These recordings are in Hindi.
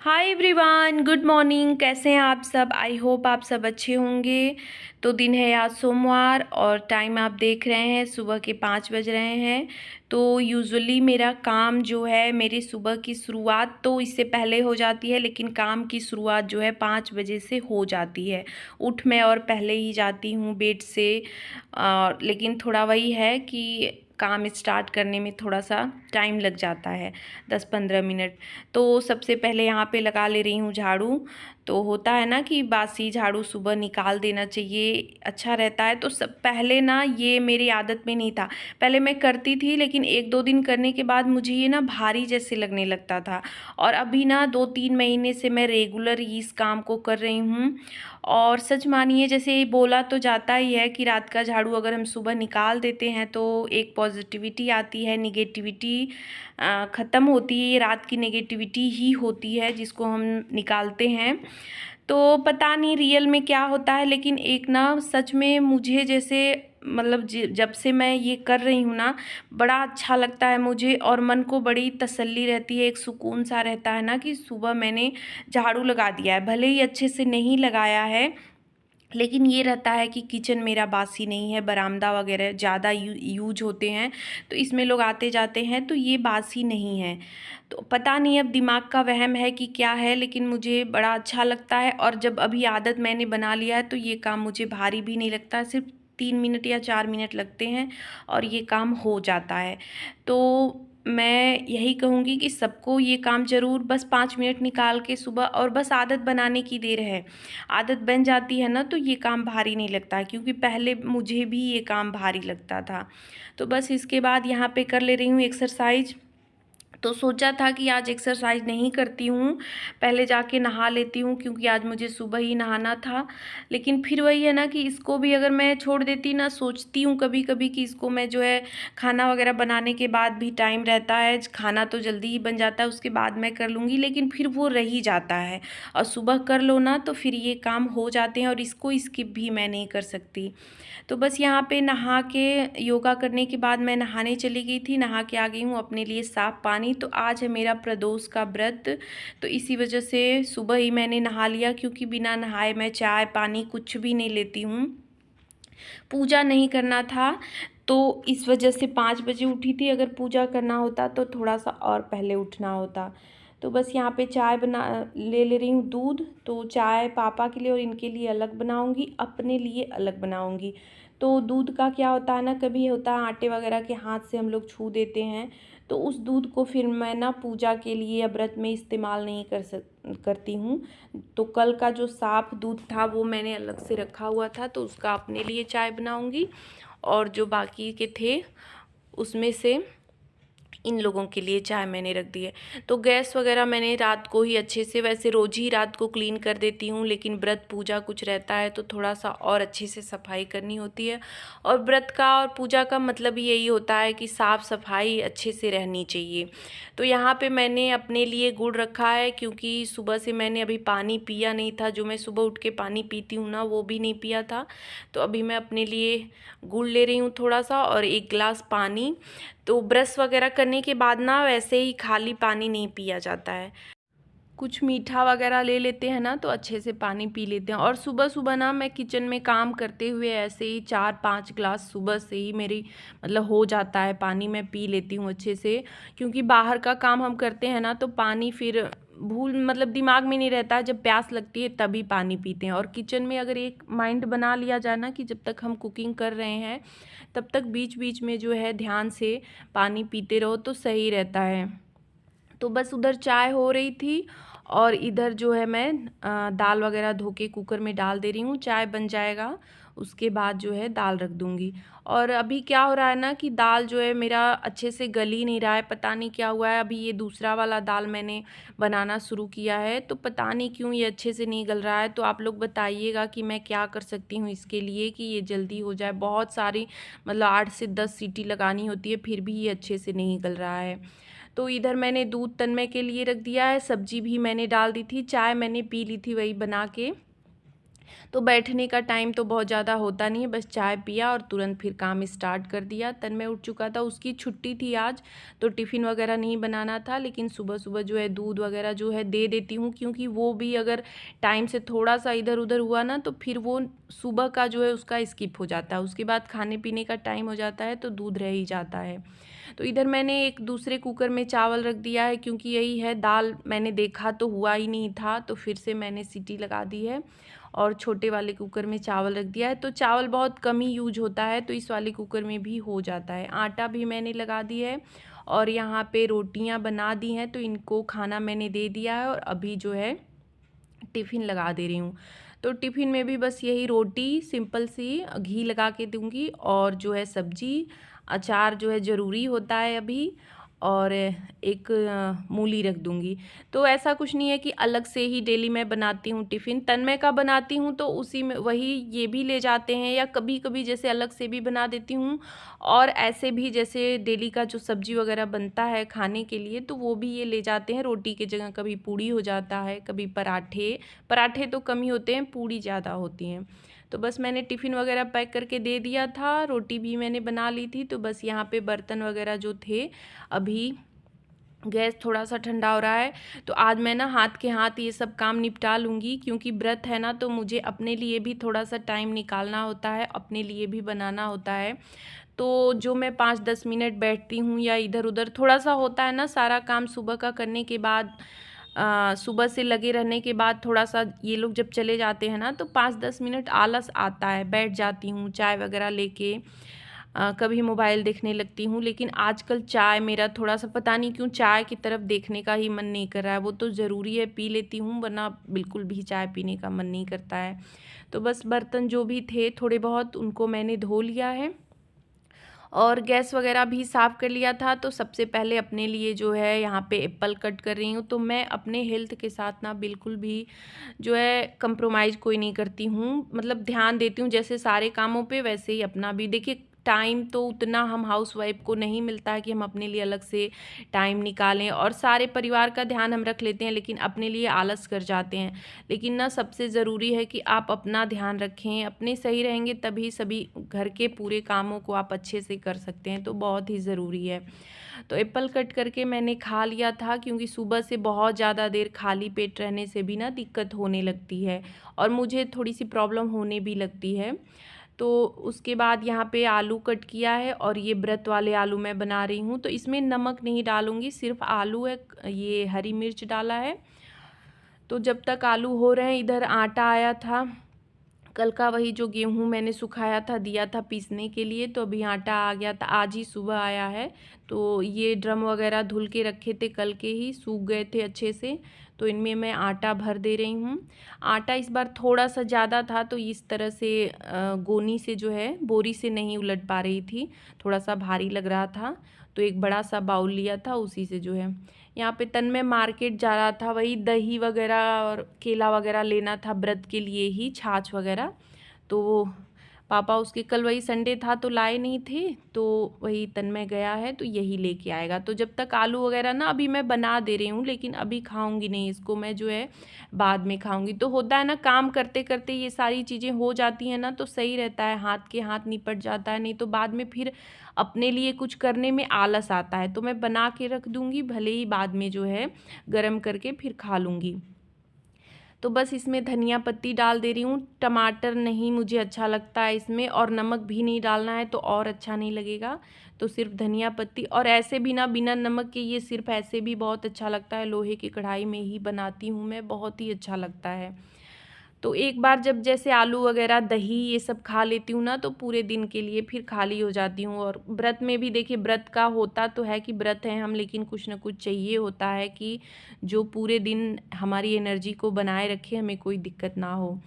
Hi everyone, good morning. कैसे हैं आप सब? आई होप आप सब अच्छे होंगे। तो दिन है आज सोमवार और टाइम आप देख रहे हैं सुबह के 5 बज रहे हैं। तो यूजुअली मेरा काम जो है, मेरी सुबह की शुरुआत तो इससे पहले हो जाती है, लेकिन काम की शुरुआत जो है 5 बजे से हो जाती है। उठ मैं और पहले ही जाती हूँ बेड से। लेकिन थोड़ा वही है कि काम स्टार्ट करने में थोड़ा सा टाइम लग जाता है, 10-15 मिनट। तो सबसे पहले यहाँ पे लगा ले रही हूँ झाड़ू। तो होता है ना कि बासी झाड़ू सुबह निकाल देना चाहिए, अच्छा रहता है। तो सब पहले ना ये मेरी आदत में नहीं था। पहले मैं करती थी, लेकिन 1-2 दिन करने के बाद मुझे ये ना भारी जैसे लगने लगता था। और अभी ना 2-3 महीने से मैं रेगुलर इस काम को कर रही हूँ। और सच मानिए, जैसे बोला तो जाता ही है कि रात का झाड़ू अगर हम सुबह निकाल देते हैं तो एक पॉजिटिविटी आती है, निगेटिविटी ख़त्म होती है। ये रात की नेगेटिविटी ही होती है जिसको हम निकालते हैं। तो पता नहीं रियल में क्या होता है, लेकिन एक ना सच में मुझे जैसे मतलब जब से मैं ये कर रही हूँ ना, बड़ा अच्छा लगता है मुझे और मन को बड़ी तसल्ली रहती है, एक सुकून सा रहता है ना कि सुबह मैंने झाड़ू लगा दिया है। भले ही अच्छे से नहीं लगाया है, लेकिन ये रहता है कि किचन मेरा बासी नहीं है, बरामदा वगैरह ज़्यादा यूज होते हैं, तो इसमें लोग आते जाते हैं, तो ये बासी नहीं है। तो पता नहीं अब दिमाग का वहम है कि क्या है, लेकिन मुझे बड़ा अच्छा लगता है। और जब अभी आदत मैंने बना लिया है तो ये काम मुझे भारी भी नहीं लगता, सिर्फ 3 मिनट या 4 मिनट लगते हैं और ये काम हो जाता है। तो मैं यही कहूँगी कि सबको ये काम ज़रूर बस 5 मिनट निकाल के सुबह, और बस आदत बनाने की देर है। आदत बन जाती है ना तो ये काम भारी नहीं लगता है, क्योंकि पहले मुझे भी ये काम भारी लगता था। तो बस इसके बाद यहाँ पे कर ले रही हूँ एक्सरसाइज। तो सोचा था कि आज एक्सरसाइज नहीं करती हूँ, पहले जाके नहा लेती हूँ, क्योंकि आज मुझे सुबह ही नहाना था। लेकिन फिर वही है ना कि इसको भी अगर मैं छोड़ देती ना, सोचती हूँ कभी कभी कि इसको मैं जो है खाना वगैरह बनाने के बाद भी टाइम रहता है, खाना तो जल्दी ही बन जाता है, उसके बाद मैं कर लूँगी, लेकिन फिर वो रह ही जाता है। और सुबह कर लो ना तो फिर ये काम हो जाते हैं और इसको स्किप भी मैं नहीं कर सकती। तो बस यहाँ पे नहा के योगा करने के बाद मैं नहाने चली गई थी, नहा के आ गई हूँ अपने लिए साफ़ पानी। तो आज है मेरा प्रदोष का व्रत, तो इसी वजह से सुबह ही मैंने नहा लिया, क्योंकि बिना नहाए मैं चाय पानी कुछ भी नहीं लेती हूँ। पूजा नहीं करना था, तो इस वजह से 5 बजे उठी थी। अगर पूजा करना होता तो थोड़ा सा और पहले उठना होता। तो बस यहाँ पे चाय बना ले रही हूँ, दूध। तो चाय पापा के लिए और इनके लिए अलग बनाऊँगी, अपने लिए अलग बनाऊँगी। तो दूध का क्या होता है ना, कभी होता है आटे वगैरह के हाथ से हम लोग छू देते हैं, तो उस दूध को फिर मैं ना पूजा के लिए या व्रत में इस्तेमाल नहीं करती हूँ। तो कल का जो साफ़ दूध था वो मैंने अलग से रखा हुआ था, तो उसका अपने लिए चाय बनाऊँगी, और जो बाकी के थे उसमें से इन लोगों के लिए चाय मैंने रख दी है। तो गैस वगैरह मैंने रात को ही अच्छे से, वैसे रोज़ ही रात को क्लीन कर देती हूँ, लेकिन व्रत पूजा कुछ रहता है तो थोड़ा सा और अच्छे से सफाई करनी होती है। और व्रत का और पूजा का मतलब ही यही होता है कि साफ़ सफाई अच्छे से रहनी चाहिए। तो यहाँ पे मैंने अपने लिए गुड़ रखा है, क्योंकि सुबह से मैंने अभी पानी पिया नहीं था, जो मैं सुबह उठ के पानी पीती हूँ ना वो भी नहीं पिया था। तो अभी मैं अपने लिए गुड़ ले रही हूँ थोड़ा सा, और 1 गिलास पानी। तो ब्रश वगैरह करने के बाद ना वैसे ही खाली पानी नहीं पिया जाता है, कुछ मीठा वगैरह ले लेते हैं ना तो अच्छे से पानी पी लेते हैं। और सुबह सुबह ना मैं किचन में काम करते हुए ऐसे ही 4-5 ग्लास सुबह से ही मेरी मतलब हो जाता है, पानी मैं पी लेती हूँ अच्छे से। क्योंकि बाहर का काम हम करते हैं ना तो पानी फिर भूल मतलब दिमाग में नहीं रहता है, जब प्यास लगती है तभी पानी पीते हैं। और किचन में अगर एक माइंड बना लिया जाए ना कि जब तक हम कुकिंग कर रहे हैं तब तक बीच बीच में जो है ध्यान से पानी पीते रहो तो सही रहता है। तो बस उधर चाय हो रही थी, और इधर जो है मैं दाल वगैरह धो के कुकर में डाल दे रही हूँ। चाय बन जाएगा उसके बाद जो है दाल रख दूँगी। और अभी क्या हो रहा है ना कि दाल जो है मेरा अच्छे से गल ही नहीं रहा है, पता नहीं क्या हुआ है। अभी ये दूसरा वाला दाल मैंने बनाना शुरू किया है, तो पता नहीं क्यों ये अच्छे से नहीं गल रहा है। तो आप लोग बताइएगा कि मैं क्या कर सकती हूँ इसके लिए कि ये जल्दी हो जाए। बहुत सारी मतलब 8 से 10 सीटी लगानी होती है, फिर भी ये अच्छे से नहीं गल रहा है। तो इधर मैंने दूध तन्मय के लिए रख दिया है, सब्जी भी मैंने डाल दी थी, चाय मैंने पी ली थी वही बना के। तो बैठने का टाइम तो बहुत ज़्यादा होता नहीं है, बस चाय पिया और तुरंत फिर काम स्टार्ट कर दिया। तन्मय उठ चुका था, उसकी छुट्टी थी आज, तो टिफ़िन वगैरह नहीं बनाना था, लेकिन सुबह-सुबह जो है दूध वगैरह जो है दे देती हूँ, क्योंकि वो भी अगर टाइम से थोड़ा-सा इधर-उधर हुआ ना तो फिर वो सुबह का जो है उसका स्किप हो जाता है। उसके बाद खाने-पीने का टाइम हो जाता है तो दूध रह ही जाता है। तो इधर मैंने एक दूसरे कुकर में चावल रख दिया है, क्योंकि यही है दाल मैंने देखा तो हुआ ही नहीं था, तो फिर से मैंने सीटी लगा दी है और छोटे वाले कुकर में चावल रख दिया है। तो चावल बहुत कम ही यूज होता है, तो इस वाले कुकर में भी हो जाता है। आटा भी मैंने लगा दिया है और यहाँ पे रोटियाँ बना दी हैं, तो इनको खाना मैंने दे दिया है और अभी जो है टिफ़िन लगा दे रही हूँ। तो टिफ़िन में भी बस यही रोटी सिंपल सी घी लगा के दूँगी और जो है सब्ज़ी, अचार जो है ज़रूरी होता है अभी, और एक मूली रख दूँगी। तो ऐसा कुछ नहीं है कि अलग से ही डेली मैं बनाती हूँ टिफ़िन। तन्मय का बनाती हूँ तो उसी में वही ये भी ले जाते हैं, या कभी-कभी जैसे अलग से भी बना देती हूँ, और ऐसे भी जैसे डेली का जो सब्ज़ी वग़ैरह बनता है खाने के लिए तो वो भी ये ले जाते हैं रोटी की जगह। कभी पूड़ी हो जाता है, कभी पराठे, पराठे तो कम ही होते हैं, पूड़ी ज़्यादा होती हैं। तो बस मैंने टिफ़िन वगैरह पैक करके दे दिया था, रोटी भी मैंने बना ली थी, तो बस यहाँ पे बर्तन वगैरह जो थे, अभी गैस थोड़ा-सा ठंडा हो रहा है, तो आज मैं ना हाथ के हाथ ये सब काम निपटा लूँगी, क्योंकि व्रत है ना, तो मुझे अपने लिए भी थोड़ा-सा टाइम निकालना होता है, अपने लिए भी बनाना होता है। तो जो मैं 5-10 मिनट बैठती हूँ या इधर-उधर थोड़ा-सा होता है ना, सारा काम सुबह का करने के बाद सुबह से लगे रहने के बाद थोड़ा-सा ये लोग जब चले जाते हैं ना, तो 5-10 मिनट आलस आता है, बैठ जाती हूँ चाय वगैरह लेके। कभी मोबाइल देखने लगती हूँ, लेकिन आजकल चाय मेरा थोड़ा-सा पता नहीं क्यों चाय की तरफ देखने का ही मन नहीं कर रहा है। वो तो ज़रूरी है, पी लेती हूँ, वरना बिल्कुल भी चाय पीने का मन नहीं करता है। तो बस बर्तन जो भी थे थोड़े बहुत उनको मैंने धो लिया है और गैस वगैरह भी साफ़ कर लिया था। तो सबसे पहले अपने लिए जो है यहाँ पे एप्पल कट कर रही हूँ। तो मैं अपने हेल्थ के साथ ना बिल्कुल भी जो है कंप्रोमाइज़ कोई नहीं करती हूँ, मतलब ध्यान देती हूँ जैसे सारे कामों पे, वैसे ही अपना भी। देखिए टाइम तो उतना हम हाउसवाइफ को नहीं मिलता है कि हम अपने लिए अलग से टाइम निकालें, और सारे परिवार का ध्यान हम रख लेते हैं लेकिन अपने लिए आलस कर जाते हैं। लेकिन ना सबसे ज़रूरी है कि आप अपना ध्यान रखें, अपने सही रहेंगे तभी सभी घर के पूरे कामों को आप अच्छे से कर सकते हैं, तो बहुत ही ज़रूरी है। तो एप्पल कट करके मैंने खा लिया था, क्योंकि सुबह से बहुत ज़्यादा देर खाली पेट रहने से भी ना दिक्कत होने लगती है और मुझे थोड़ी सी प्रॉब्लम होने भी लगती है। तो उसके बाद यहाँ पे आलू कट किया है और ये व्रत वाले आलू मैं बना रही हूँ, तो इसमें नमक नहीं डालूँगी, सिर्फ आलू है, ये हरी मिर्च डाला है। तो जब तक आलू हो रहे हैं, इधर आटा आया था कल का, वही जो गेहूँ मैंने सुखाया था दिया था पीसने के लिए, तो अभी आटा आ गया था, आज ही सुबह आया है। तो ये ड्रम वगैरह धुल के रखे थे, कल के ही सूख गए थे अच्छे से, तो इनमें मैं आटा भर दे रही हूँ। आटा इस बार थोड़ा सा ज़्यादा था, तो इस तरह से गोनी से जो है बोरी से नहीं उलट पा रही थी, थोड़ा सा भारी लग रहा था, तो एक बड़ा सा बाउल लिया था, उसी से जो है। यहाँ पे तन्मय मार्केट जा रहा था, वही दही वगैरह और केला वगैरह लेना था व्रत के लिए ही, छाछ वगैरह। तो वो पापा उसके कल वही संडे था तो लाए नहीं थे, तो वही तन्मय गया है तो यही लेके आएगा। तो जब तक आलू वगैरह ना अभी मैं बना दे रही हूँ, लेकिन अभी खाऊंगी नहीं इसको, मैं जो है बाद में खाऊंगी। तो होता है ना, काम करते करते ये सारी चीज़ें हो जाती हैं ना, तो सही रहता है, हाथ के हाथ निपट जाता है, नहीं तो बाद में फिर अपने लिए कुछ करने में आलस आता है। तो मैं बना के रख दूंगी, भले ही बाद में जो है गरम करके फिर खा लूँगी। तो बस इसमें धनिया पत्ती डाल दे रही हूँ, टमाटर नहीं मुझे अच्छा लगता है इसमें, और नमक भी नहीं डालना है तो और अच्छा नहीं लगेगा, तो सिर्फ धनिया पत्ती। और ऐसे भी ना बिना नमक के ये सिर्फ ऐसे भी बहुत अच्छा लगता है, लोहे की कढ़ाई में ही बनाती हूँ मैं, बहुत ही अच्छा लगता है। तो एक बार जब जैसे आलू वगैरह दही ये सब खा लेती हूँ ना, तो पूरे दिन के लिए फिर खाली हो जाती हूँ। और व्रत में भी देखिए, व्रत का होता तो है कि व्रत है हम, लेकिन कुछ ना कुछ चाहिए होता है कि जो पूरे दिन हमारी एनर्जी को बनाए रखे, हमें कोई दिक्कत ना हो।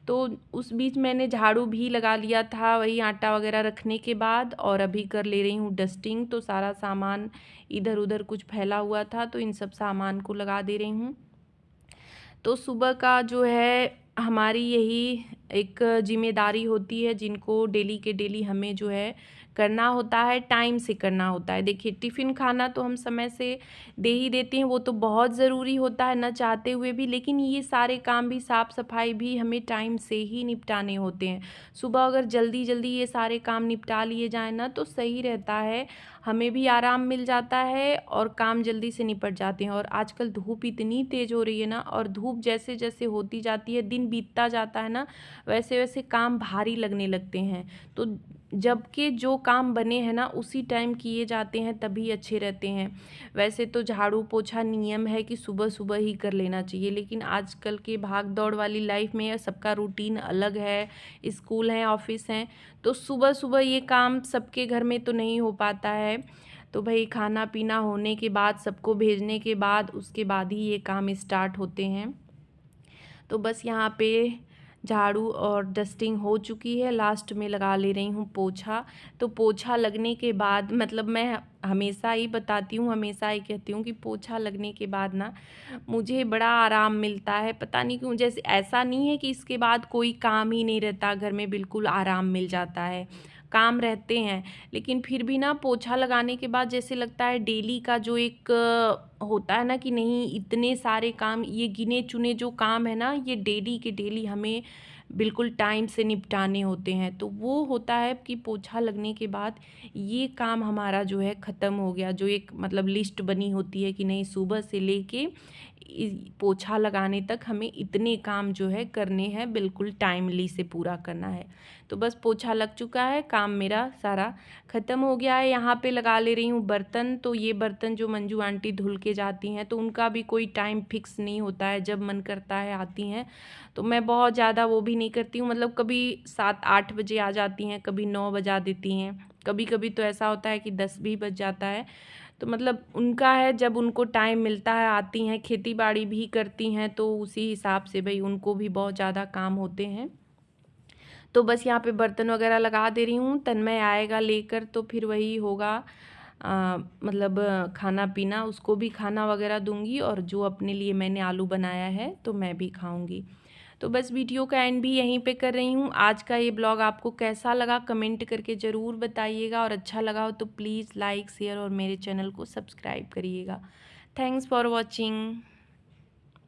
तो उस बीच मैंने झाड़ू भी लगा लिया था, वही आटा वगैरह रखने के बाद, और अभी कर ले रही हूँ डस्टिंग। तो सारा सामान इधर उधर कुछ फैला हुआ था, तो इन सब सामान को लगा दे रही हूँ। तो सुबह का जो है हमारी यही एक जिम्मेदारी होती है, जिनको डेली के डेली हमें जो है करना होता है, टाइम से करना होता है। देखिए टिफ़िन खाना तो हम समय से दे ही देते हैं, वो तो बहुत ज़रूरी होता है ना चाहते हुए भी, लेकिन ये सारे काम भी, साफ़ सफाई भी हमें टाइम से ही निपटाने होते हैं। सुबह अगर जल्दी जल्दी ये सारे काम निपटा लिए जाएँ ना तो सही रहता है, हमें भी आराम मिल जाता है और काम जल्दी से निपट जाते हैं। और आजकल धूप इतनी तेज़ हो रही है ना, और धूप जैसे जैसे होती जाती है, दिन बीतता जाता है ना, वैसे वैसे काम भारी लगने लगते हैं। तो जबकि जो काम बने हैं ना उसी टाइम किए जाते हैं तभी अच्छे रहते हैं। वैसे तो झाड़ू पोछा नियम है कि सुबह सुबह ही कर लेना चाहिए, लेकिन आजकल के भाग दौड़ वाली लाइफ में सबका रूटीन अलग है, स्कूल हैं, ऑफिस हैं, तो सुबह सुबह ये काम सबके घर में तो नहीं हो पाता है। तो भाई खाना पीना होने के बाद, सबको भेजने के बाद, उसके बाद ही ये काम स्टार्ट होते हैं। तो बस यहाँ पे झाड़ू और डस्टिंग हो चुकी है, लास्ट में लगा ले रही हूँ पोछा। तो पोछा लगने के बाद, मतलब मैं हमेशा ही बताती हूँ, हमेशा ही कहती हूँ कि पोछा लगने के बाद ना मुझे बड़ा आराम मिलता है। पता नहीं क्यों, जैसे ऐसा नहीं है कि इसके बाद कोई काम ही नहीं रहता घर में, बिल्कुल आराम मिल जाता है, काम रहते हैं, लेकिन फिर भी ना पोछा लगाने के बाद जैसे लगता है डेली का जो एक होता है ना कि नहीं, इतने सारे काम, ये गिने चुने जो काम है ना, ये डेली के डेली हमें बिल्कुल टाइम से निपटाने होते हैं। तो वो होता है कि पोछा लगने के बाद ये काम हमारा जो है ख़त्म हो गया। जो एक मतलब लिस्ट बनी होती है कि नहीं, सुबह से लेके पोछा लगाने तक हमें इतने काम जो है करने हैं, बिल्कुल टाइमली से पूरा करना है। तो बस पोछा लग चुका है, काम मेरा सारा ख़त्म हो गया है। यहाँ पे लगा ले रही हूँ बर्तन। तो ये बर्तन जो मंजू आंटी धुल के जाती हैं, तो उनका भी कोई टाइम फिक्स नहीं होता है, जब मन करता है आती हैं। तो मैं बहुत ज़्यादा वो भी नहीं करती हूँ, मतलब कभी 7-8 बजे आ जाती हैं, कभी 9 बजा देती हैं, कभी कभी तो ऐसा होता है कि 10 भी बज जाता है। तो मतलब उनका है, जब उनको टाइम मिलता है आती हैं, खेती बाड़ी भी करती हैं, तो उसी हिसाब से भाई उनको भी बहुत ज़्यादा काम होते हैं। तो बस यहाँ पे बर्तन वगैरह लगा दे रही हूँ, तन्मय आएगा लेकर तो फिर वही होगा, मतलब खाना पीना, उसको भी खाना वगैरह दूंगी, और जो अपने लिए मैंने आलू बनाया है तो मैं भी खाऊंगी। तो बस वीडियो का एंड भी यहीं पे कर रही हूँ। आज का ये ब्लॉग आपको कैसा लगा कमेंट करके ज़रूर बताइएगा, और अच्छा लगा हो तो प्लीज़ लाइक शेयर और मेरे चैनल को सब्सक्राइब करिएगा। Thanks for watching.